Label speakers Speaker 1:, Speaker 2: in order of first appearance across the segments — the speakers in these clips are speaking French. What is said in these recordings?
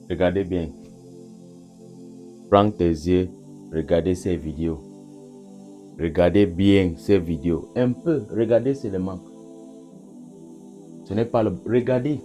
Speaker 1: Regardez bien. Prends tes yeux, regardez ces vidéos. Regardez bien ces vidéos. Un peu, regardez seulement. Ce n'est pas le... Regardez.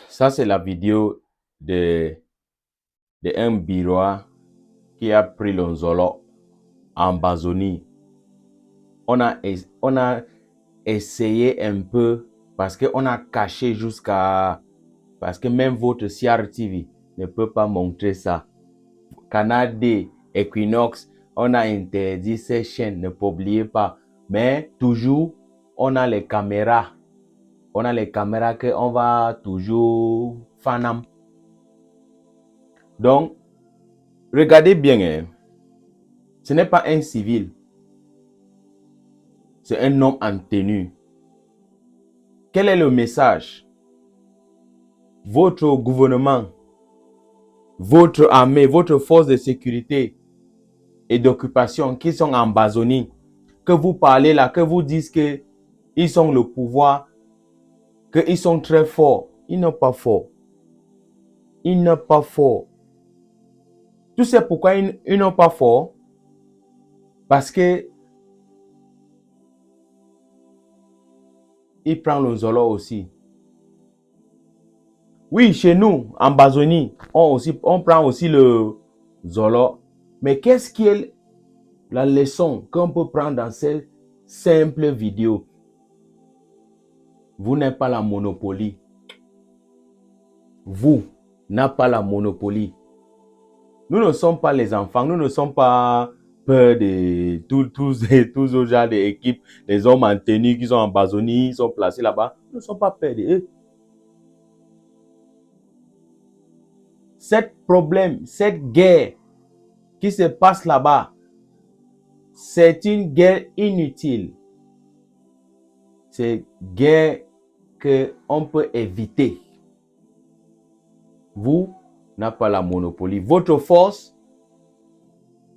Speaker 1: Ça, c'est la vidéo de un Birois qui a pris le Nzolo en Amazonie. On a essayé un peu parce qu'on a caché jusqu'à... Parce que même votre CR TV ne peut pas montrer ça. Canal D, Equinox, on a interdit ces chaînes, ne oubliez pas. Mais toujours, on a les caméras. On a les caméras qu'on va toujours fanam. Donc, regardez bien, hein. Ce n'est pas un civil. C'est un homme en tenue. Quel est le message? Votre gouvernement, votre armée, votre force de sécurité et d'occupation qui sont en Amazonie, que vous parlez là, que vous dites qu'ils sont le pouvoir, qu'ils sont très forts. Ils n'ont pas fort. Ils n'ont pas fort. Tu sais pourquoi ils n'ont pas fort? Parce que ils prennent le Nzolo aussi. Oui, chez nous, en Amazonie, on prend aussi le Nzolo. Mais qu'est-ce qui est la leçon qu'on peut prendre dans ces simples vidéos? Vous n'êtes pas la monopolie. Vous n'avez pas la monopolie. Nous ne sommes pas les enfants. Nous ne sommes pas peur de tous aux gens d'équipe, les hommes en tenue qui sont en Amazonie, ils sont placés là-bas. Nous ne sommes pas peur de eux. Cette problème, cette guerre qui se passe là-bas, c'est une guerre inutile. C'est une guerre qu'on peut éviter. Vous n'avez pas la monopolie. Votre force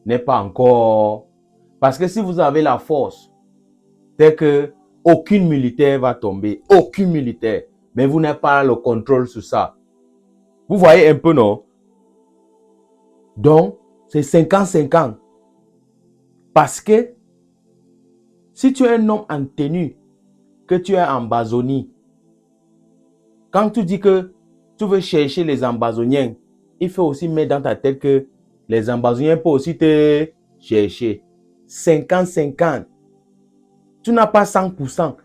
Speaker 1: n'est pas encore... Parce que si vous avez la force, c'est que aucune militaire va tomber. Aucune militaire. Mais vous n'avez pas le contrôle sur ça. Vous voyez un peu, non? Donc, c'est 50-50. Parce que si tu es un homme en tenue, que tu es en Amazonie, quand tu dis que tu veux chercher les Amazoniens, il faut aussi mettre dans ta tête que les Amazoniens peuvent aussi te chercher. 50-50. Tu n'as pas 100%.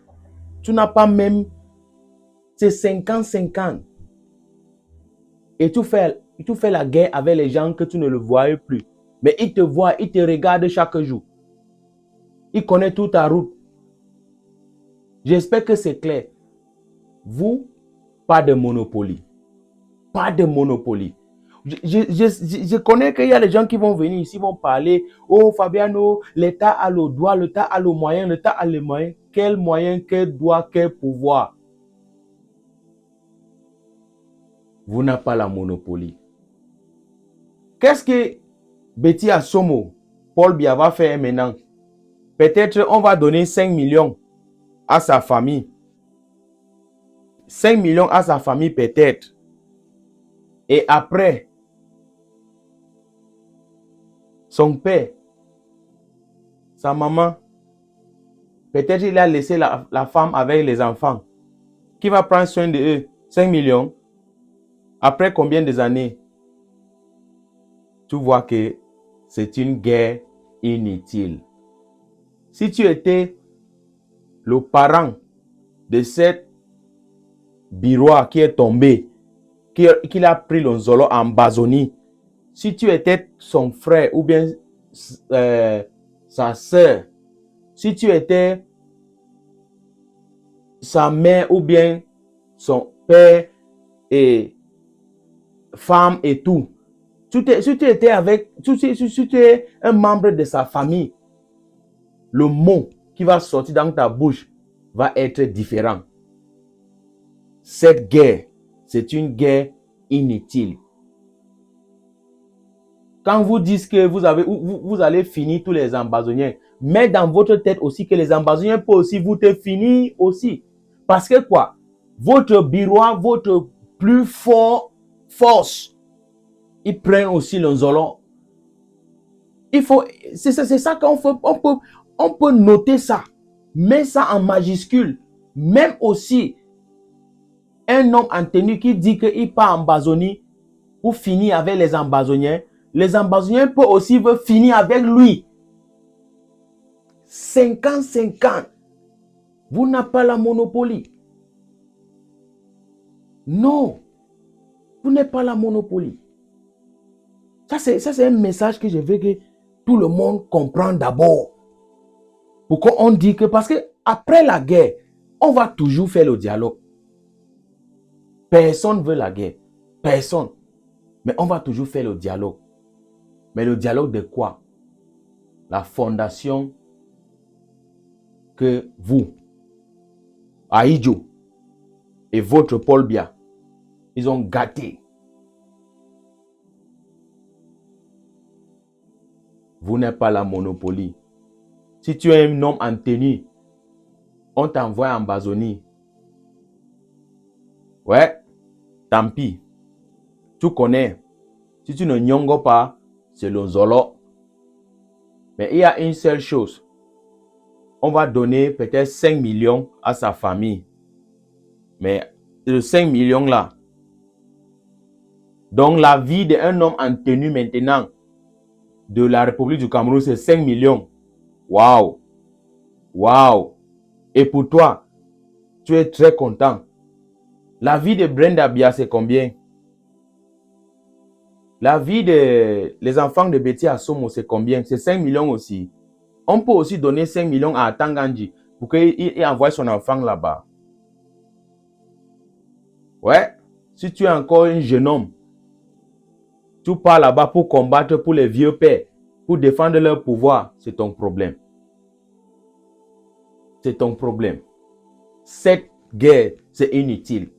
Speaker 1: Tu n'as pas même... C'est 50-50. Et tu fais la guerre avec les gens que tu ne le voyais plus. Mais ils te voient, ils te regardent chaque jour. Ils connaissent toute ta route. J'espère que c'est clair. Vous, pas de monopolie. Pas de monopolie. Je connais qu'il y a des gens qui vont venir ici, vont parler. Oh Fabiano, l'État a le droit, l'État a le moyen, l'État a les moyens. Quel moyen, quel droit, quel pouvoir? Vous n'avez pas la monopolie. Qu'est-ce que Betty Assomo, Paul Biya va faire maintenant? Peut-être on va donner 5 millions à sa famille. 5 millions à sa famille peut-être. Et après, son père, sa maman, peut-être il a laissé la femme avec les enfants. Qui va prendre soin de eux? 5 millions. Après combien d'années? Tu vois que c'est une guerre inutile. Si tu étais le parent de cette Birois qui est tombé, qui a pris le Nzolo en Amazonie, si tu étais son frère ou bien sa soeur, si tu étais sa mère ou bien son père et femme et tout, si tu étais avec, si tu es un membre de sa famille, le mot qui va sortir dans ta bouche va être différent. Cette guerre, c'est une guerre inutile. Quand vous dites que vous allez finir tous les Amazoniens, met dans votre tête aussi que les ambazoniens peuvent aussi vous te finir aussi. Parce que quoi? Votre bureau, votre plus fort force, ils prennent aussi le Nzolo. Il faut, c'est ça on peut noter ça. Mets ça en majuscule. Même aussi, un homme en tenue qui dit qu'il part en Bazonie pour finir avec les ambazoniens peuvent aussi finir avec lui. 50-50. Vous n'avez pas la monopolie. Non. Vous n'avez pas la monopolie. Ça, c'est un message que je veux que tout le monde comprenne d'abord. Pourquoi on dit que... Parce que après la guerre, on va toujours faire le dialogue. Personne ne veut la guerre. Personne. Mais on va toujours faire le dialogue. Mais le dialogue de quoi? La fondation que vous, Aïdjo et votre Paul Biya, ils ont gâté. Vous n'êtes pas la monopolie. Si tu es un homme en tenue, on t'envoie en Bazonie. Ouais, tant pis. Tu connais. Si tu ne nyongo pas, c'est le Nzolo. Mais il y a une seule chose. On va donner peut-être 5 millions à sa famille. Mais le 5 millions là. Donc la vie d'un homme en tenue maintenant de la République du Cameroun, c'est 5 millions. Waouh! Waouh! Et pour toi, tu es très content. La vie de Brenda Biya, c'est combien? La vie des enfants de Betty Assomo, c'est combien? C'est 5 millions aussi. On peut aussi donner 5 millions à Tanganji pour qu'il envoie son enfant là-bas. Ouais, si tu es encore un jeune homme, tu pars là-bas pour combattre pour les vieux pères, pour défendre leur pouvoir, c'est ton problème. C'est ton problème. Cette guerre, c'est inutile.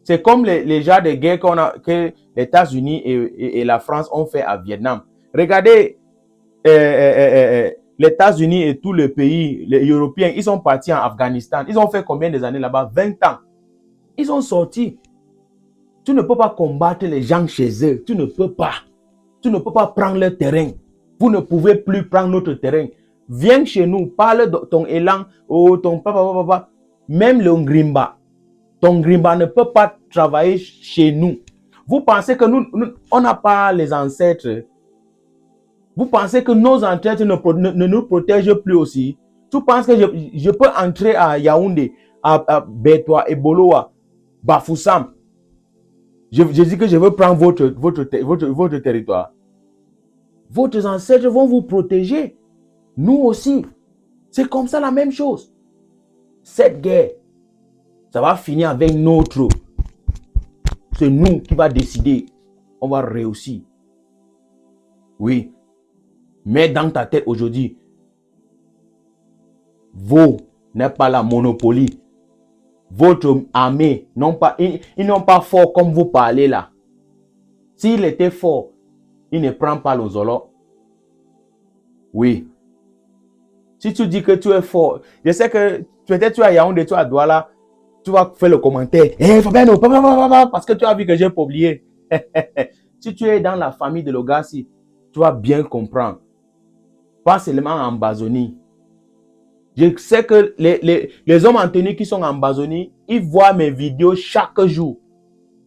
Speaker 1: C'est comme les genres de guerre que les États-Unis et la France ont fait à Vietnam. Regardez, les États-Unis et tous les pays, les Européens, ils sont partis en Afghanistan. Ils ont fait combien de années là-bas? 20 ans. Ils sont sortis. Tu ne peux pas combattre les gens chez eux. Tu ne peux pas. Tu ne peux pas prendre leur terrain. Vous ne pouvez plus prendre notre terrain. Viens chez nous, parle de ton élan, ton papa. Même le Ngrimba. Ton Ngrimba ne peut pas travailler chez nous. Vous pensez que nous on n'a pas les ancêtres? Vous pensez que nos ancêtres ne nous protègent plus aussi? Tu penses que je peux entrer à Yaoundé, à Bétoua et Boloa, Bafoussam? Je dis que je veux prendre votre territoire. Vos ancêtres vont vous protéger. Nous aussi. C'est comme ça la même chose. Cette guerre, ça va finir avec notre. C'est nous qui va décider. On va réussir. Oui. Mais dans ta tête aujourd'hui, vous n'êtes pas la monopolie. Votre armée, ils n'ont pas fort comme vous parlez là. S'il était fort, il ne prend pas le Nzolo. Oui. Si tu dis que tu es fort, je sais que peut-être tu as Yaoundé, tu as Douala, tu vas faire le commentaire. Fabiano, parce que tu as vu que j'ai publié. Si tu es dans la famille de Logassi, tu vas bien comprendre. Pas seulement en Bazonie. Je sais que les hommes en tenue qui sont en Bazonie, ils voient mes vidéos chaque jour.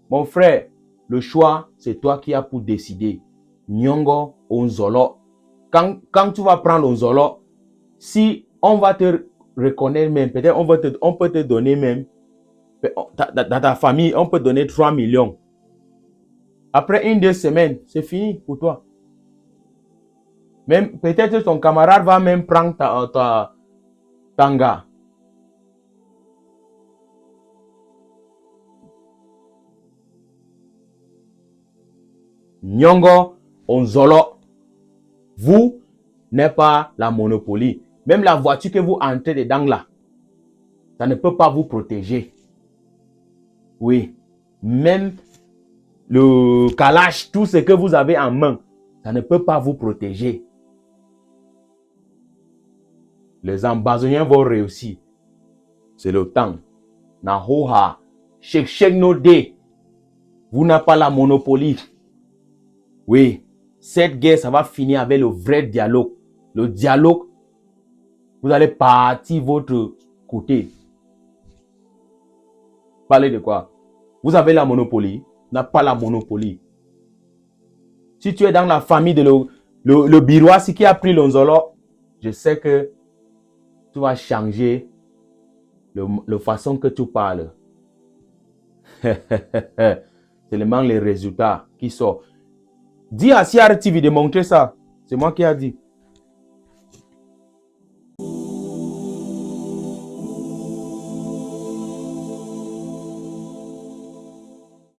Speaker 1: Mon frère, le choix, c'est toi qui as pour décider. Nyongo ou Nzolo. Quand tu vas prendre le Nzolo, si on va te reconnaître même, peut-être on peut te donner même, dans ta famille, on peut donner 3 millions. Après 1-2 semaines, c'est fini pour toi. Même peut-être ton camarade va même prendre ta Tanga. Nyongo, Onzolo. Vous n'êtes pas la monopolie. Même la voiture que vous entrez dedans là, ça ne peut pas vous protéger. Oui. Même le Kalash, tout ce que vous avez en main, ça ne peut pas vous protéger. Les Ambazoniens vont réussir. C'est le temps. Nahoha. Chek no de. Vous n'avez pas la monopolie. Oui. Cette guerre, ça va finir avec le vrai dialogue. Le dialogue, vous allez partir votre côté. Parlez de quoi? Vous avez la monopolie. N'a pas la monopolie. Si tu es dans la famille de le Birois, ce qui a pris l'Onzolo, je sais que tu vas changer la façon que tu parles. C'est seulement les résultats qui sortent. Dis à CR TV de montrer ça. C'est moi qui ai dit.